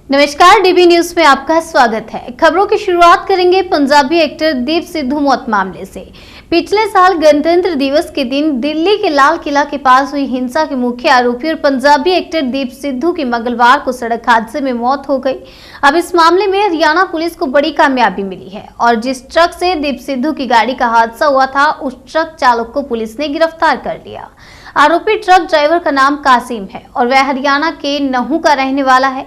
नमस्कार, dB news में आपका स्वागत है। खबरों की शुरुआत करेंगे पंजाबी एक्टर दीप सिद्धू मौत मामले से। पिछले साल गणतंत्र दिवस के दिन दिल्ली के लाल किला के पास हुई हिंसा के मुख्य आरोपी और पंजाबी एक्टर दीप सिद्धू की मंगलवार को सड़क हादसे में मौत हो गई। अब इस मामले में हरियाणा पुलिस को बड़ी कामयाबी मिली है और जिस ट्रक से दीप सिद्धू की गाड़ी का हादसा हुआ था, उस ट्रक चालक को पुलिस ने गिरफ्तार कर लिया। आरोपी ट्रक ड्राइवर का नाम कासिम है और वह हरियाणा के नहू का रहने वाला है।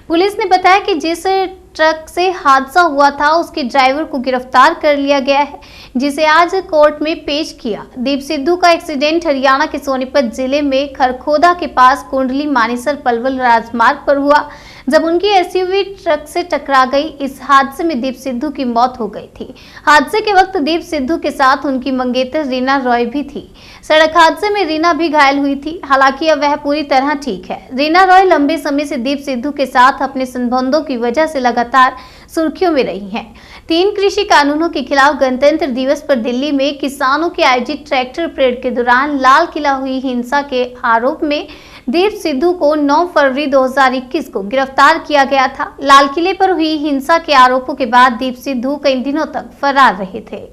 पुलिस ने बताया कि जिस ट्रक से हादसा हुआ था उसके ड्राइवर को गिरफ्तार कर लिया गया है, जिसे आज कोर्ट में पेश किया। दीप सिद्धू का एक्सीडेंट हरियाणा के सोनीपत जिले में खरखोदा के पास कुंडली मानेसर पलवल राजमार्ग पर हुआ, जब उनकी एसयूवी ट्रक से टकरा गई। इस हादसे में दीप सिद्धू की मौत हो गई थी। हादसे के वक्त दीप सिद्धू के साथ उनकी मंगेतर रीना रॉय भी थी। सड़क हादसे में रीना भी घायल हुई थी, हालांकि अब वह पूरी तरह ठीक है। रीना रॉय लंबे समय से दीप सिद्धू के साथ अपने संबंधों की वजह से लगातार सुर्खियों में रही हैं। 3 कृषि कानूनों के खिलाफ गणतंत्र दिवस पर दिल्ली में किसानों के आयोजित ट्रैक्टर परेड के दौरान लाल किला हुई हिंसा के आरोप में दीप सिद्धू को 9 फरवरी 2021 को गिरफ्तार किया गया था। लाल किले पर हुई हिंसा के आरोपों के बाद दीप सिद्धू कई दिनों तक फरार रहे थे।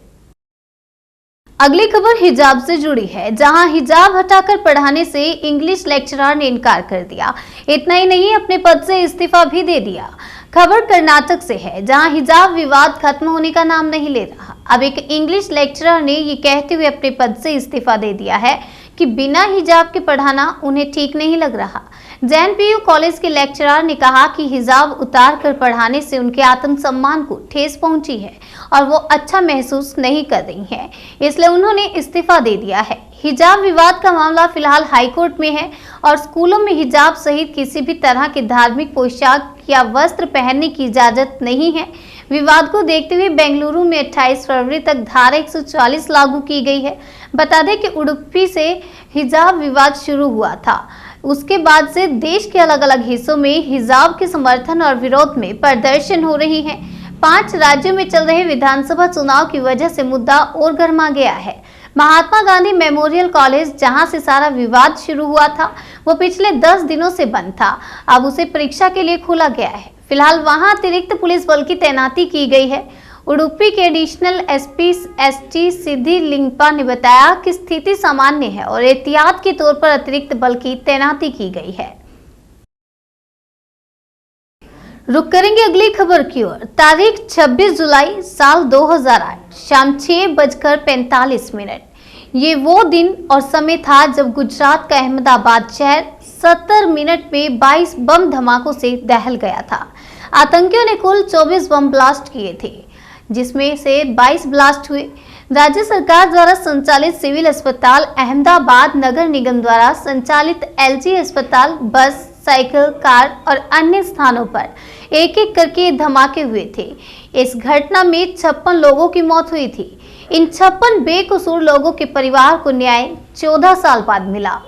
अगली खबर हिजाब से जुड़ी है, जहां हिजाब हटाकर पढ़ाने से इंग्लिश लेक्चरर ने इनकार कर दिया। इतना ही नहीं, अपने पद से इस्तीफा भी दे दिया। खबर कर्नाटक से है, जहां हिजाब विवाद खत्म होने का नाम नहीं ले रहा। अब एक इंग्लिश लेक्चरर ने ये कहते हुए अपने पद से इस्तीफा दे दिया है कि बिना हिजाब के पढ़ाना उन्हें ठीक नहीं लग रहा। जैन पीयू कॉलेज के लेक्चरर ने कहा कि हिजाब उतार कर पढ़ाने से उनके आत्मसम्मान को ठेस पहुंची है और वो अच्छा महसूस नहीं कर रही हैं, इसलिए उन्होंने इस्तीफा दे दिया है। हिजाब विवाद का मामला फिलहाल हाईकोर्ट में है और स्कूलों में हिजाब सहित किसी भी तरह के धार्मिक पोशाक या वस्त्र पहनने की इजाजत नहीं है। विवाद को देखते हुए बेंगलुरु में 28 फरवरी तक धारा 140 लागू की गई है। बता दें कि उडुपी से हिजाब विवाद शुरू हुआ था। उसके बाद से देश के अलग अलग हिस्सों में हिजाब के समर्थन और विरोध में प्रदर्शन हो रही हैं। 5 राज्यों में चल रहे विधानसभा चुनाव की वजह से मुद्दा और गर्मा गया है। महात्मा गांधी मेमोरियल कॉलेज, जहां से सारा विवाद शुरू हुआ था, वो पिछले 10 दिनों से बंद था। अब उसे परीक्षा के लिए खोला गया है। फिलहाल वहां अतिरिक्त पुलिस बल की तैनाती की गई है। उडुपी के एडिशनल एसपी एसटी सिद्धि लिंगपा ने बताया कि स्थिति सामान्य है और एहतियात के तौर पर अतिरिक्त बल की तैनाती की गई है। रुक करेंगे अगली खबर की ओर। तारीख 26 जुलाई साल 2008 शाम 6:45। ये वो दिन और समय था जब गुजरात का अहमदाबाद शहर 70 मिनट में 22 बम धमाकों से दहल गया था। आतंकियों ने कुल 24 बम ब्लास्ट किए थे, जिसमें से 22 ब्लास्ट हुए। राज्य सरकार द्वारा संचालित सिविल अस्पताल, अहमदाबाद नगर निगम द्वारा संचालित एलजी अस्पताल, बस, साइकिल, कार और अन्य स्थानों पर एक एक करके धमाके हुए थे। इस घटना में 56 लोगों की मौत हुई थी। इन 56 बेकसूर लोगों के परिवार को न्याय 14 साल बाद मिला।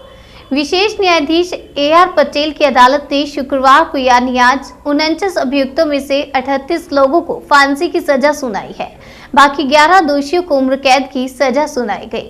विशेष न्यायाधीश AR पटेल की अदालत ने शुक्रवार को यानी आज 49 अभियुक्तों में से 38 लोगों को फांसी की सजा सुनाई है। बाकी 11 दोषियों को उम्र कैद की सजा सुनाई गई।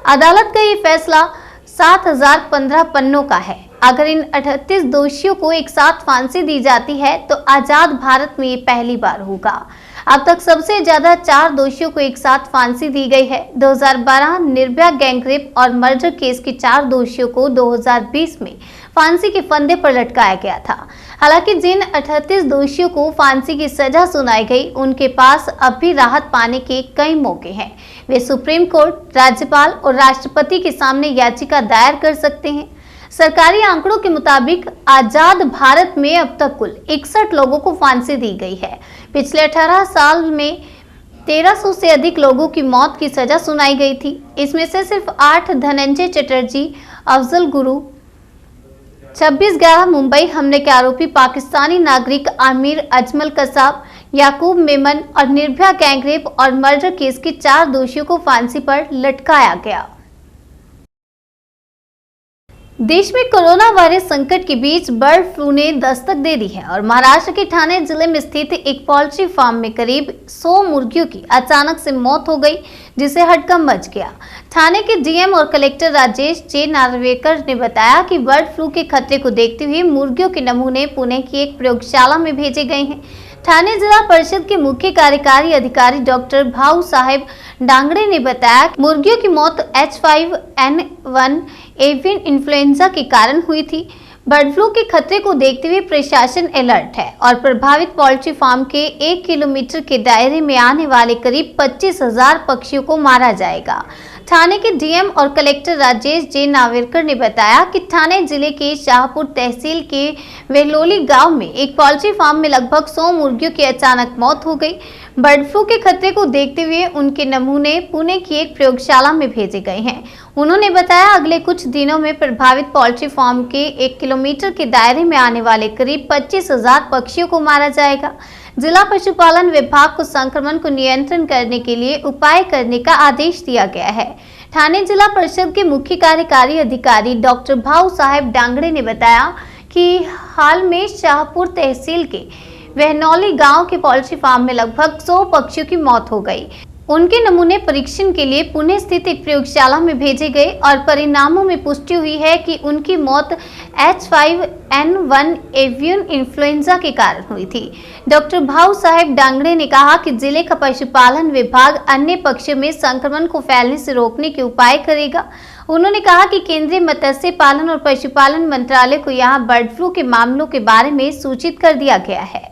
अदालत का ये फैसला 7015 पन्नों का है। अगर इन 38 दोषियों को एक साथ फांसी दी जाती है तो आजाद भारत में ये पहली बार होगा। अब तक सबसे ज्यादा 4 दोषियों को एक साथ फांसी दी गई है। 2012 निर्भया गैंगरेप और मर्डर केस के 4 दोषियों को 2020 में फांसी के फंदे पर लटकाया गया था। हालांकि जिन 38 दोषियों को फांसी की सजा सुनाई गई, उनके पास अब भी राहत पाने के कई मौके हैं। वे सुप्रीम कोर्ट, राज्यपाल और राष्ट्रपति के सामने याचिका दायर कर सकते हैं। सरकारी आंकड़ों के मुताबिक आजाद भारत में अब तक कुल 61 लोगों को फांसी दी गई है। पिछले 18 साल में 1300 से अधिक लोगों की मौत की सजा सुनाई गई थी। इसमें से सिर्फ 8 धनंजय चटर्जी, अफजल गुरु, 26/11 मुंबई हमले के आरोपी पाकिस्तानी नागरिक आमिर अजमल कसाब, याकूब मेमन और निर्भया गैंगरेप और मर्डर केस के 4 दोषियों को फांसी पर लटकाया गया। देश में कोरोना वायरस संकट के बीच बर्ड फ्लू ने दस्तक दे दी है और महाराष्ट्र के ठाणे जिले में स्थित एक पोल्ट्री फार्म में करीब 100 मुर्गियों की अचानक से मौत हो गई, जिससे हड़कंप मच गया। थाने के डीएम और कलेक्टर राजेश जे नार्वेकर ने बताया कि बर्ड फ्लू के खतरे को देखते हुए मुर्गियों के नमूने पुणे की एक प्रयोगशाला में भेजे गए हैं। थाने जिला परिषद के मुख्य कार्यकारी अधिकारी डॉक्टर भाऊ साहेब डांगड़े ने बताया कि मुर्गियों की मौत H5N1 एवियन इन्फ्लुएंजा के कारण हुई थी। बर्ड फ्लू के खतरे को देखते हुए प्रशासन अलर्ट है और प्रभावित पोल्ट्री फार्म के 1 किलोमीटर के दायरे में आने वाले करीब 25,000 पक्षियों को मारा जाएगा। थाने के डीएम और कलेक्टर राजेश जे नार्वेकर ने बताया कि थाने जिले के शाहपुर तहसील के वेहलोली गांव में एक पोल्ट्री फार्म में लगभग 100 मुर्गियों की अचानक मौत हो गई। बर्ड फ्लू के खतरे को देखते हुए उनके नमूने पुणे की एक प्रयोगशाला में भेजे गए हैं। उन्होंने बताया अगले कुछ दिनों में प्रभावित पोल्ट्री फार्म के 1 किलोमीटर के दायरे में आने वाले करीब 25,000 पक्षियों को मारा जाएगा। जिला पशुपालन विभाग को संक्रमण को नियंत्रण करने के लिए उपाय करने का आदेश दिया गया है। थाने जिला परिषद के मुख्य कार्यकारी अधिकारी डॉक्टर भाऊ साहेब डांगड़े ने बताया कि हाल में शाहपुर तहसील के वेहनौली गांव के पोल्ट्री फार्म में लगभग 100 पक्षियों की मौत हो गई। उनके नमूने परीक्षण के लिए पुणे स्थित एक प्रयोगशाला में भेजे गए और परिणामों में पुष्टि हुई है कि उनकी मौत H5N1 एवियन इन्फ्लुएंजा के कारण हुई थी। डॉक्टर भाऊ साहेब डांगड़े ने कहा कि जिले का पशुपालन विभाग अन्य पक्षियों में संक्रमण को फैलने से रोकने के उपाय करेगा। उन्होंने कहा कि केंद्रीय मत्स्य पालन और पशुपालन मंत्रालय को यहां बर्ड फ्लू के मामलों के बारे में सूचित कर दिया गया है।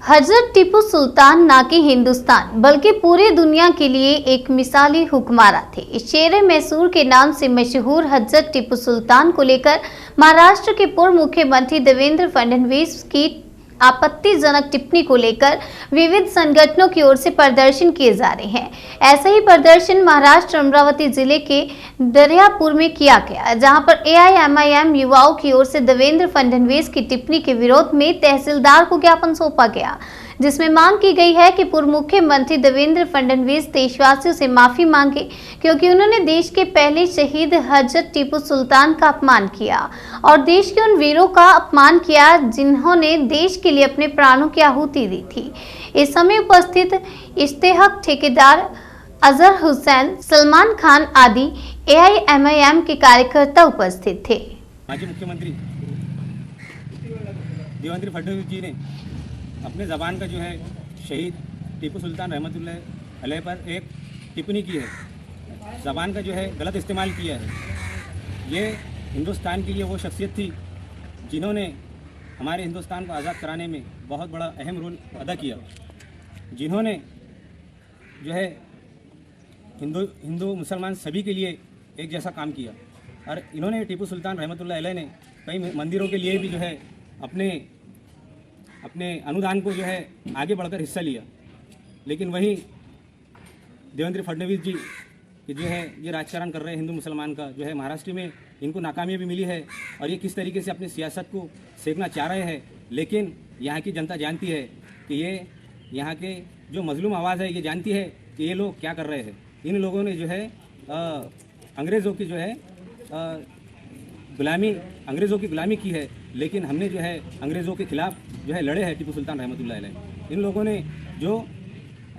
हजरत टीपू सुल्तान ना कि हिंदुस्तान बल्कि पूरी दुनिया के लिए एक मिसाली हुक्मरान थे। शेर मैसूर के नाम से मशहूर हजरत टीपू सुल्तान को लेकर महाराष्ट्र के पूर्व मुख्यमंत्री देवेंद्र फडणवीस की आपत्तिजनक टिप्पणी को लेकर विविध संगठनों की ओर से प्रदर्शन किए जा रहे हैं। ऐसा ही प्रदर्शन महाराष्ट्र अमरावती जिले के दरियापुर में किया गया, जहां पर AIMIM युवाओं की ओर से देवेंद्र फडणवीस की टिप्पणी के विरोध में तहसीलदार को ज्ञापन सौंपा गया, जिसमें मांग की गई है कि पूर्व मुख्यमंत्री देवेंद्र फडणवीस देशवासियों से माफी मांगे, क्योंकि उन्होंने देश के पहले शहीद हजरत टीपू सुल्तान का अपमान किया और देश के उन वीरों का अपमान किया जिन्होंने देश के लिए अपने प्राणों की आहुति दी थी। इस समय उपस्थित इश्तेहक ठेकेदार अजहर हुसैन, सलमान खान आदि AIMIM के कार्यकर्ता उपस्थित थे। माजी मुख्यमंत्री देवेंद्र फडणवीस जी ने अपने ज़बान का जो है शहीद टीपू सुल्तान रहमतुल्लाह अलैह पर एक टिप्पणी की है। ज़बान का जो है गलत इस्तेमाल किया है। ये हिंदुस्तान के लिए वो शख्सियत थी जिन्होंने हमारे हिंदुस्तान को आज़ाद कराने में बहुत बड़ा अहम रोल अदा किया, जिन्होंने जो है हिंदू मुसलमान सभी के लिए एक जैसा काम किया। और इन्होंने टीपू सुल्तान रहमतुल्लाह अलैह ने कई मंदिरों के लिए भी जो है अपने अनुदान को जो है आगे बढ़कर हिस्सा लिया। लेकिन वहीं देवेंद्र फडणवीस जी कि जो है ये राजकारण कर रहे हैं हिंदू मुसलमान का, जो है महाराष्ट्र में इनको नाकामी भी मिली है और ये किस तरीके से अपनी सियासत को सेकना चाह रहे हैं। लेकिन यहाँ की जनता जानती है कि ये यहाँ के जो मजलूम आवाज़ है ये जानती है कि ये लोग क्या कर रहे हैं। इन लोगों ने जो है अंग्रेज़ों की जो है अंग्रेज़ों की गुलामी की है, लेकिन हमने जो है अंग्रेज़ों के खिलाफ जो है लड़े हैं टिपू सुल्तान रहमतुल्लाह अलैह। इन लोगों ने जो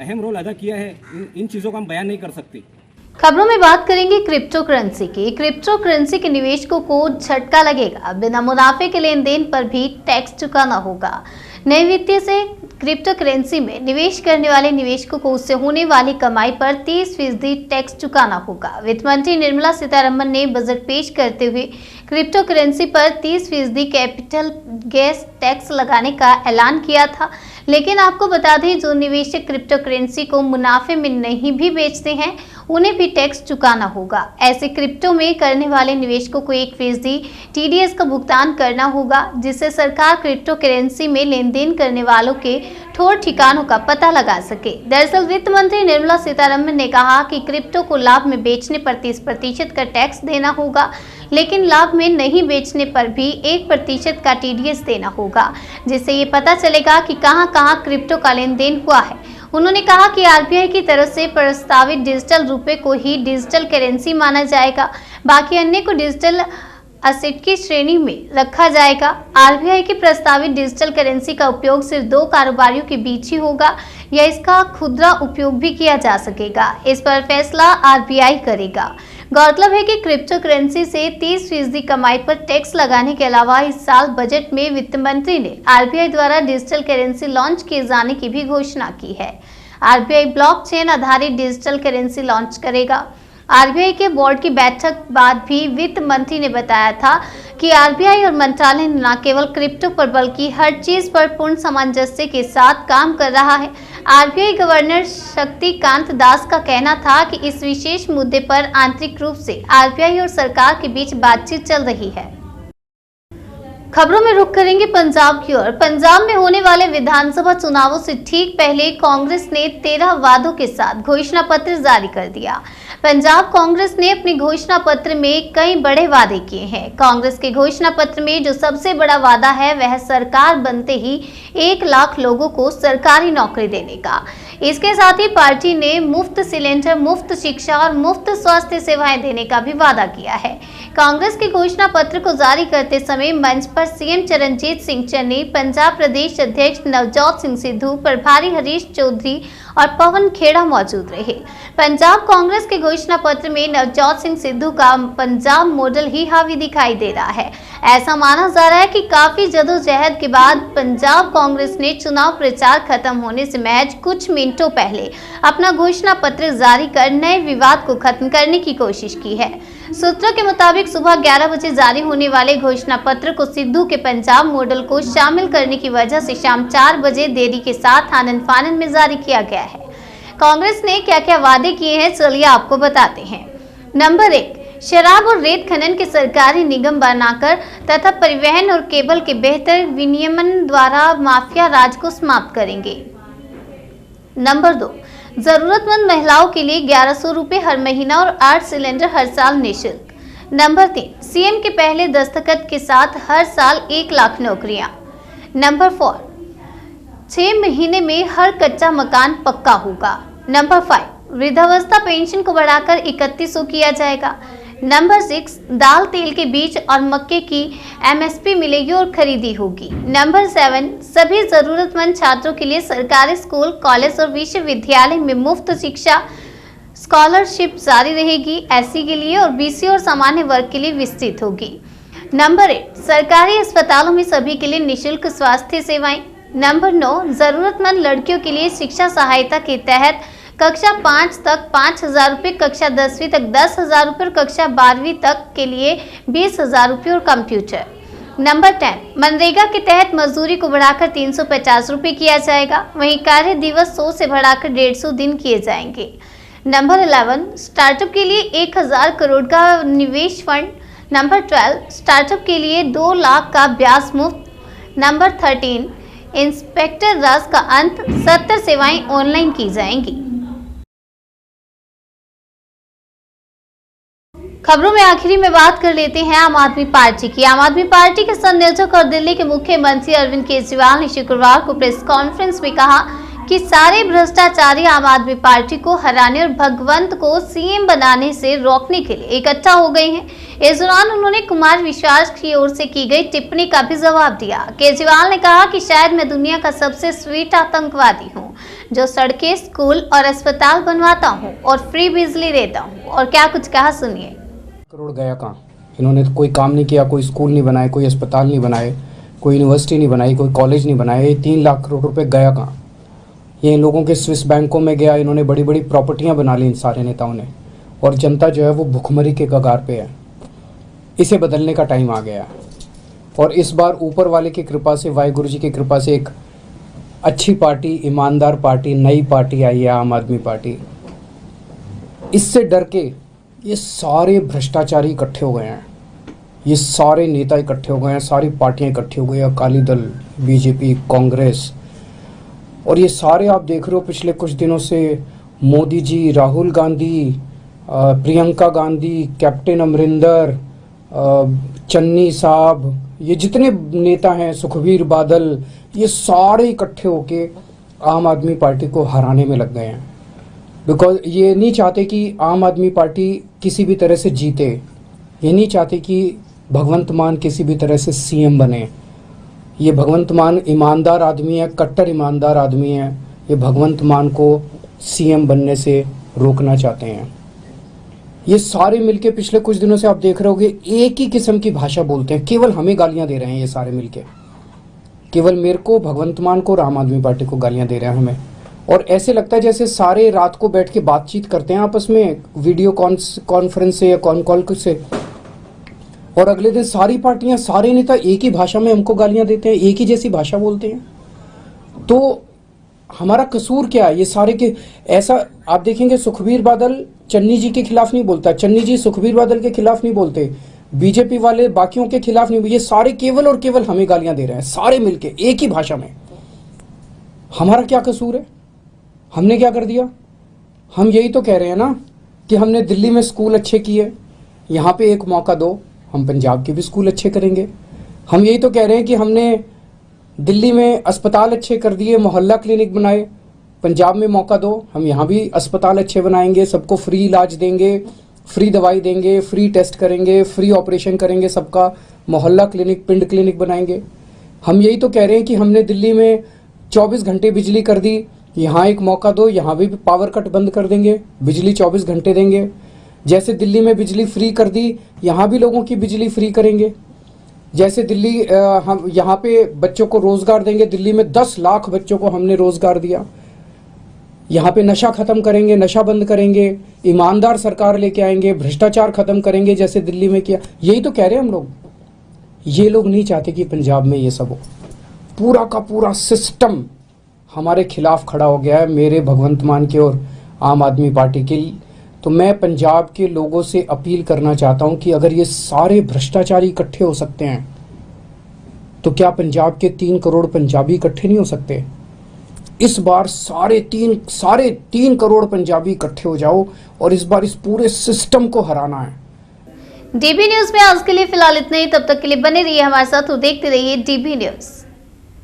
अहम रोल अदा किया है इन चीज़ों को हम बयान नहीं कर सकते। खबरों में बात करेंगे क्रिप्टो करेंसी की। क्रिप्टो करेंसी के निवेशकों को झटका लगेगा, बिना मुनाफे के लेन देन पर भी टैक्स चुकाना होगा। नए वित्तीय से क्रिप्टो करेंसी में निवेश करने वाले निवेशकों को उससे होने वाली कमाई पर 30% टैक्स चुकाना होगा। वित्त मंत्री निर्मला सीतारमण ने बजट पेश करते हुए क्रिप्टो करेंसी पर 30% कैपिटल गेन्स टैक्स लगाने का ऐलान किया था। लेकिन आपको बता दें, जो निवेशक क्रिप्टो करेंसी को मुनाफे में नहीं भी बेचते हैं उन्हें भी टैक्स चुकाना होगा। ऐसे क्रिप्टो में करने वाले निवेशकों को 1% TDS का भुगतान करना होगा, जिससे सरकार क्रिप्टो करेंसी में लेन देन करने वालों के ठोर ठिकानों का पता लगा सके। दरअसल वित्त मंत्री निर्मला सीतारमण ने कहा कि क्रिप्टो को लाभ में बेचने पर 30% का टैक्स देना होगा, लेकिन लाभ में नहीं बेचने पर भी 1% का TDS देना होगा, जिससे ये पता चलेगा कि कहां-कहां क्रिप्टो का लेन देन हुआ है। उन्होंने कहा कि RBI की तरफ से प्रस्तावित डिजिटल रुपए को ही डिजिटल करेंसी माना जाएगा, बाकी अन्य को डिजिटल असेट की श्रेणी में रखा जाएगा। आरबीआई की प्रस्तावित डिजिटल करेंसी का उपयोग सिर्फ 2 कारोबारियों के बीच ही होगा या इसका खुदरा उपयोग भी किया जा सकेगा, इस पर फैसला आरबीआई करेगा। गौरतलब है कि क्रिप्टो करेंसी से 30% कमाई पर टैक्स लगाने के अलावा इस साल बजट में वित्त मंत्री ने आरबीआई द्वारा डिजिटल करेंसी लॉन्च किए जाने की भी घोषणा की है। आरबीआई ब्लॉकचेन आधारित डिजिटल करेंसी लॉन्च करेगा। आरबीआई के बोर्ड की बैठक बाद भी वित्त मंत्री ने बताया था कि आरबीआई और मंत्रालय न केवल क्रिप्टो पर बल्कि हर चीज पर पूर्ण सामंजस्य के साथ काम कर रहा है। आरबीआई गवर्नर शक्तिकांत दास का कहना था कि इस विशेष मुद्दे पर आंतरिक रूप से आरबीआई और सरकार के बीच बातचीत चल रही है। खबरों में रुख करेंगे पंजाब की ओर। पंजाब में होने वाले विधानसभा चुनावों से ठीक पहले कांग्रेस ने 13 वादों के साथ घोषणा पत्र जारी कर दिया। पंजाब कांग्रेस ने अपने घोषणा पत्र में कई बड़े वादे किए हैं। कांग्रेस के घोषणा पत्र में जो सबसे बड़ा वादा है वह सरकार बनते ही 1 लाख लोगों को सरकारी नौकरी देने का। इसके साथ ही पार्टी ने मुफ्त सिलेंडर, मुफ्त शिक्षा और मुफ्त स्वास्थ्य सेवाएं देने का भी वादा किया है। कांग्रेस के घोषणा पत्र को जारी करते समय मंच पर सीएम चरणजीत सिंह चन्नी, पंजाब प्रदेश अध्यक्ष नवजोत सिंह सिद्धू, प्रभारी हरीश चौधरी और पवन खेड़ा मौजूद रहे। पंजाब कांग्रेस के घोषणा पत्र में नवजोत सिंह सिद्धू का पंजाब मॉडल ही हावी दिखाई दे रहा है। ऐसा माना जा रहा है कि काफी जदोजहद के बाद पंजाब कांग्रेस ने चुनाव प्रचार खत्म होने से महज कुछ मिनटों पहले अपना घोषणा पत्र जारी कर नए विवाद को खत्म करने की कोशिश की है। सूत्रों के मुताबिक सुबह 11 बजे जारी होने वाले घोषणा पत्र को सिद्धू के पंजाब मॉडल को शामिल करने की वजह से शाम 4 बजे देरी के साथ आनन फानन में जारी किया गया है। कांग्रेस ने क्या क्या वादे किए हैं चलिए आपको बताते हैं। नंबर 1, शराब और रेत खनन के सरकारी निगम बनाकर तथा परिवहन और केबल के बेहतर विनियमन द्वारा माफिया राज को समाप्त करेंगे। नंबर 2, जरूरतमंद महिलाओं के लिए 1100 रुपए हर महीना और 8 सिलेंडर हर साल निःशुल्क। नंबर 3, सीएम के पहले दस्तखत के साथ हर साल 1 लाख नौकरियां। नंबर 4, 6 महीने में हर कच्चा मकान पक्का होगा। नंबर 5, वृद्धावस्था पेंशन को बढ़ाकर 3100 किया जाएगा। नंबर 6, दाल, तेल के बीज और मक्के की एमएसपी मिलेगी और खरीदी होगी। नंबर 7, सभी जरूरतमंद छात्रों के लिए सरकारी स्कूल, कॉलेज और विश्वविद्यालय में मुफ्त शिक्षा स्कॉलरशिप जारी रहेगी। एससी के लिए और बीसी और सामान्य वर्ग के लिए विस्तृत होगी। नंबर 8, सरकारी अस्पतालों में सभी के लिए निःशुल्क स्वास्थ्य सेवाएं। नंबर 9, जरूरतमंद लड़कियों के लिए शिक्षा सहायता के तहत कक्षा 5 तक 5000 रुपये, कक्षा 10वीं तक 10,000 रुपये और कक्षा 12वीं तक के लिए 20,000 रुपये और कंप्यूटर। नंबर 10, मनरेगा के तहत मजदूरी को बढ़ाकर 350 रुपये किया जाएगा। वहीं कार्य दिवस 100 से बढ़ाकर 150 दिन किए जाएंगे। नंबर 11, स्टार्टअप के लिए 1000 करोड़ का निवेश फंड। नंबर 12, स्टार्टअप के लिए 2 लाख का ब्याज मुफ्त। नंबर 13, इंस्पेक्टर राज का अंत, 70 सेवाएं ऑनलाइन की जाएंगी। खबरों में आखिरी में बात कर लेते हैं आम आदमी पार्टी की। आम आदमी पार्टी के संयोजक और दिल्ली के मुख्यमंत्री अरविंद केजरीवाल ने शुक्रवार को प्रेस कॉन्फ्रेंस में कहा कि सारे भ्रष्टाचारी आम आदमी पार्टी को हराने और भगवंत को सीएम बनाने से रोकने के लिए इकट्ठा हो गए हैं। इस दौरान उन्होंने कुमार विश्वास की ओर से की गई टिप्पणी का भी जवाब दिया। केजरीवाल ने कहा कि शायद मैं दुनिया का सबसे स्वीट आतंकवादी हूं, जो सड़कें, स्कूल और अस्पताल बनवाता हूं और फ्री बिजली देता हूं। और क्या कुछ कहा, सुनिए। करोड़ गया कहाँ? इन्होंने कोई काम नहीं किया, कोई स्कूल नहीं बनाए, कोई अस्पताल नहीं बनाए, कोई यूनिवर्सिटी नहीं बनाई, कोई कॉलेज नहीं बनाए। ये 3 लाख करोड़ रुपए गया कहाँ? ये इन लोगों के स्विस बैंकों में गया। इन्होंने बड़ी बड़ी प्रॉपर्टियां बना ली इन सारे नेताओं ने, और जनता जो है वो भुखमरी के कगार पे है। इसे बदलने का टाइम आ गया। और इस बार ऊपर वाले की कृपा से, वाहिगुरु जी की कृपा से एक अच्छी पार्टी, ईमानदार पार्टी, नई पार्टी आई है, आम आदमी पार्टी। इससे डर के ये सारे भ्रष्टाचारी इकट्ठे हो गए हैं, ये सारे नेता इकट्ठे हो गए हैं, सारी पार्टियां इकट्ठी हो गई, अकाली दल, बीजेपी, कांग्रेस। और ये सारे आप देख रहे हो पिछले कुछ दिनों से मोदी जी, राहुल गांधी, प्रियंका गांधी, कैप्टन अमरिंदर, चन्नी साहब, ये जितने नेता हैं, सुखबीर बादल, ये सारे इकट्ठे होके आम आदमी पार्टी को हराने में लग गए हैं। बिकॉज ये नहीं चाहते कि आम आदमी पार्टी किसी भी तरह से जीते, ये नहीं चाहते कि भगवंत मान किसी भी तरह से सीएम बने। ये भगवंत मान ईमानदार आदमी है, कट्टर ईमानदार आदमी है। ये भगवंत मान को सीएम बनने से रोकना चाहते हैं। ये सारे मिलके पिछले कुछ दिनों से आप देख रहे होगे एक ही किस्म की भाषा बोलते हैं, केवल हमें गालियां दे रहे हैं। ये सारे मिलके केवल मेरे को, भगवंत मान को, आम आदमी पार्टी को गालियां दे रहे हैं हमें। और ऐसे लगता है जैसे सारे रात को बैठ के बातचीत करते हैं आपस में, वीडियो कॉन्फ्रेंस से या कॉल से, और अगले दिन सारी पार्टियां, सारे नेता एक ही भाषा में हमको गालियां देते हैं, एक ही जैसी भाषा बोलते हैं। तो हमारा कसूर क्या है? ये सारे के ऐसा आप देखेंगे, सुखबीर बादल चन्नी जी के खिलाफ नहीं बोलता, चन्नी जी सुखबीर बादल के खिलाफ नहीं बोलते, बीजेपी वाले बाकियों के खिलाफ नहीं, ये सारे केवल और केवल हमें गालियां दे रहे हैं, सारे मिलके एक ही भाषा में। हमारा क्या कसूर है? हमने क्या कर दिया? हम यही तो कह रहे हैं ना कि हमने दिल्ली में स्कूल अच्छे किए, यहाँ पे एक मौका दो, हम पंजाब के भी स्कूल अच्छे करेंगे। हम यही तो कह रहे हैं कि हमने दिल्ली में अस्पताल अच्छे कर दिए, मोहल्ला क्लिनिक बनाए, पंजाब में मौका दो, हम यहाँ भी अस्पताल अच्छे बनाएंगे, सबको फ्री इलाज देंगे, फ्री दवाई देंगे, फ्री टेस्ट करेंगे, फ्री ऑपरेशन करेंगे, सबका मोहल्ला क्लिनिक, पिंड क्लिनिक बनाएंगे। हम यही तो कह रहे हैं कि हमने दिल्ली में 24 घंटे बिजली कर दी, यहाँ एक मौका दो, यहाँ भी पावर कट बंद कर देंगे, बिजली 24 घंटे देंगे। जैसे दिल्ली में बिजली फ्री कर दी, यहाँ भी लोगों की बिजली फ्री करेंगे। जैसे दिल्ली हम यहाँ पे बच्चों को रोजगार देंगे, दिल्ली में 10 लाख बच्चों को हमने रोजगार दिया। यहाँ पे नशा खत्म करेंगे, नशा बंद करेंगे, ईमानदार सरकार लेके आएंगे, भ्रष्टाचार खत्म करेंगे जैसे दिल्ली में किया। यही तो कह रहे हैं हम लोग। ये लोग नहीं चाहते कि पंजाब में ये सब हो। पूरा का पूरा सिस्टम हमारे खिलाफ खड़ा हो गया है, मेरे भगवंत मान के और आम आदमी पार्टी के। तो मैं पंजाब के लोगों से अपील करना चाहता हूं कि अगर ये सारे भ्रष्टाचारी इकट्ठे हो सकते हैं तो क्या पंजाब के 3 करोड़ पंजाबी इकट्ठे नहीं हो सकते? इस बार सारे तीन करोड़ पंजाबी इकट्ठे हो जाओ और इस बार इस पूरे सिस्टम को हराना है। डीबी न्यूज में आज के लिए फिलहाल इतना ही। तब तक के लिए बने रहिए हमारे साथ और देखते रहिए डीबी न्यूज।